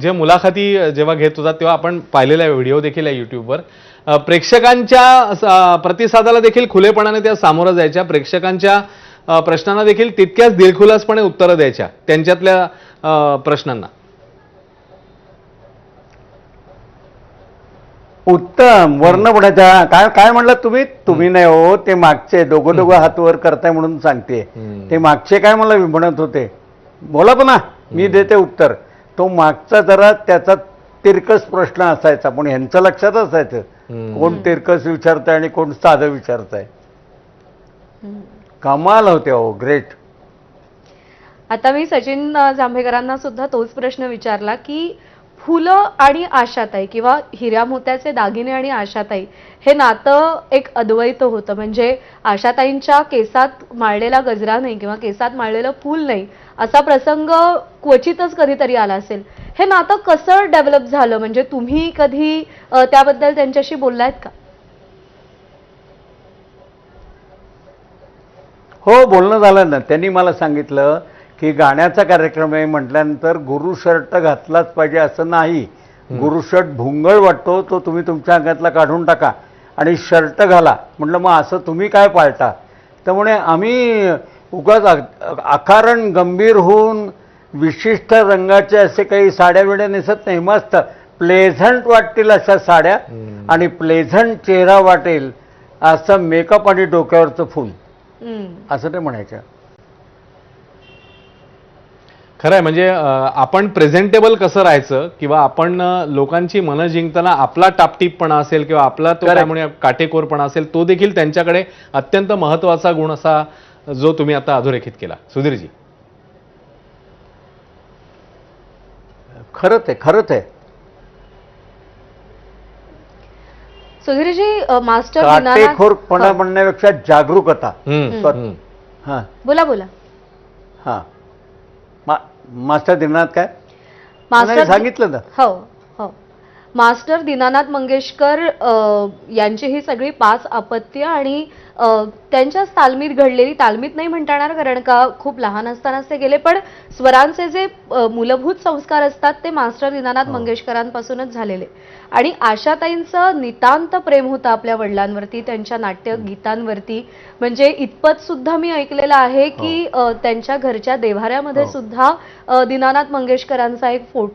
जे मुलाखती जेव्हा घेत होता तेव्हा आपण पाहिलेला व्हिडिओ देखील आहे युट्यूबवर. प्रेक्षकांच्या प्रतिसादाला देखील खुलेपणाने त्या सामोरं जायच्या, प्रेक्षकांच्या प्रश्नांना देखील तितक्याच दिलखुलासपणे उत्तरं द्यायच्या त्यांच्यातल्या प्रश्नांना. उत्तम वर्णपणाच्या काय काय म्हणलं तुम्ही नाही हो, ते मागचे दोघं हात वर करताय म्हणून सांगते. ते मागचे काय मला म्हणत होते, बोला पुन्हा मी देते उत्तर. तो मागचा जरा त्याचा तिरकस प्रश्न असायचा, पण ह्यांचं लक्षात असायचं कोण तिरकस विचारताय आणि कोण साधं विचारताय. कमाल होते हो, ग्रेट. आता मी सचिन जांभेकरांना सुद्धा तोच प्रश्न विचारला की फुलं आणि आशाताई किंवा हिऱ्या मोत्याचे दागिने आणि आशाताई हे नातं एक अद्वैत होतं. म्हणजे आशाताईंच्या केसात माळलेला गजरा नाही किंवा केसात माळलेलं फूल नाही असा प्रसंग क्वचितच कधीतरी आला असेल. हे नातं कसं डेव्हलप झालं, म्हणजे तुम्ही कधी त्याबद्दल त्यांच्याशी बोललायत का? हो, बोलणं झालं ना. त्यांनी मला सांगितलं की गाण्याचा कार्यक्रम आहे म्हटल्यानंतर गुरु शर्ट घातलाच पाहिजे असं नाही. गुरु शर्ट भुंगळ वाटतो, तो तुम्ही तुमच्या अंगातला काढून टाका आणि शर्ट घाला. म्हटलं मग असं तुम्ही काय पाळता? त्यामुळे आम्ही उगाच आकारण गंभीर होऊन विशिष्ट रंगाचे असे काही साड्या बिड्या नेसत नाही. मस्त प्लेझंट वाटतील अशा साड्या आणि प्लेझंट चेहरा वाटेल असं मेकअप आणि डोक्यावरचं फूल असं ते म्हणायचं. खरंय, म्हणजे आपण प्रेझेंटेबल कसं राहायचं किंवा आपण लोकांची मनं जिंकताना आपला टापटीपपणा असेल किंवा आपला तो त्यामुळे काटेकोरपणा असेल, तो देखील त्यांच्याकडे अत्यंत महत्वाचा गुण असा जो तुम्ही आता अधोरेखित केला. सुधीरजी, खरंच आहे. सुधीरजी, मास्टर काटेकोरपणा म्हणण्यापेक्षा जागरूकता. हा बोला बोला. हा, मास्टर दीनानाथ काय मास्टर सांगितलं ना. हो हो, मास्टर दीनानाथ मंगेशकर यांची ही सगळी 5 अपत्य आणि त्यांच्याच तालमीत घडलेली, तालमीत नाही म्हणता येणार कारण का खूप लहान असतानाच ते गेले, पण स्वरांचे जे मूलभूत संस्कार असतात ते मास्टर दीनानाथ मंगेशकरांपासूनच झालेले. आणि आशाताईंचं नितांत प्रेम होतं आपल्या वडिलांवरती, त्यांच्या नाट्य गीतांवरती. म्हणजे इतपत सुद्धा मी ऐकलेलं आहे की त्यांच्या घरच्या देव्हाऱ्यामध्ये सुद्धा दीनानाथ मंगेशकरांचा एक फोटो